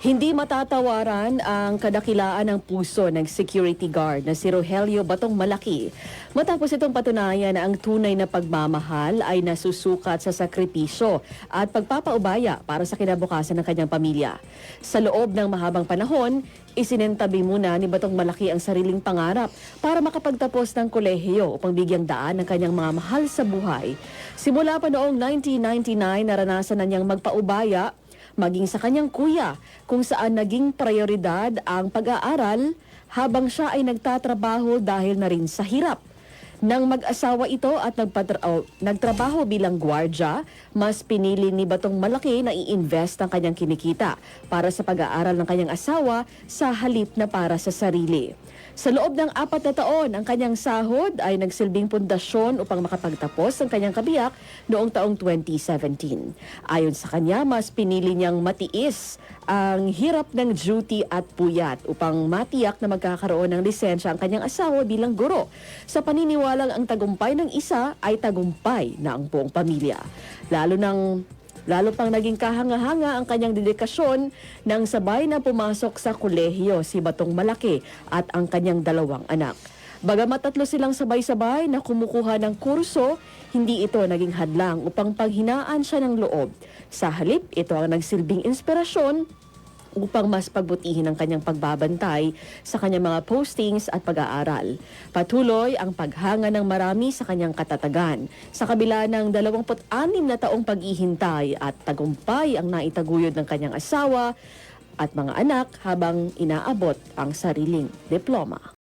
Hindi matatawaran ang kadakilaan ng puso ng security guard na si Rogelio Batong Malaki matapos itong patunayan na ang tunay na pagmamahal ay nasusukat sa sakripisyo at pagpapaubaya para sa kinabukasan ng kanyang pamilya. Sa loob ng mahabang panahon, isinentabi muna ni Batong Malaki ang sariling pangarap para makapagtapos ng kolehiyo upang bigyang daan ng kanyang mga mahal sa buhay. Simula pa noong 1999, naranasan na niyang magpaubaya maging sa kanyang kuya, kung saan naging prioridad ang pag-aaral habang siya ay nagtatrabaho dahil na rin sa hirap. Nang mag-asawa ito at nagtrabaho bilang gwardya, mas pinili ni Batong Malaki na i-invest ang kanyang kinikita para sa pag-aaral ng kanyang asawa sa halip na para sa sarili. Sa loob ng 4 na taon, ang kanyang sahod ay nagsilbing pundasyon upang makapagtapos ang kanyang kabiyak noong taong 2017. Ayon sa kanya, mas pinili niyang matiis ang hirap ng duty at puyat upang matiyak na magkakaroon ng lisensya ang kanyang asawa bilang guro. Sa paniniwalang ang tagumpay ng isa ay tagumpay na ang buong pamilya. Lalo pang naging kahanga-hanga ang kanyang dedikasyon nang sabay na pumasok sa kolehiyo si Batong Malaki at ang kanyang 2 anak. Bagamat 3 silang sabay-sabay na kumukuha ng kurso, hindi ito naging hadlang upang panghinaan siya ng loob. Sa halip, ito ang nagsilbing inspirasyon upang mas pagbutihin ang kanyang pagbabantay sa kanyang mga postings at pag-aaral. Patuloy ang paghanga ng marami sa kanyang katatagan. Sa kabila ng 26 na taong paghihintay at tagumpay ang naitaguyod ng kanyang asawa at mga anak habang inaabot ang sariling diploma.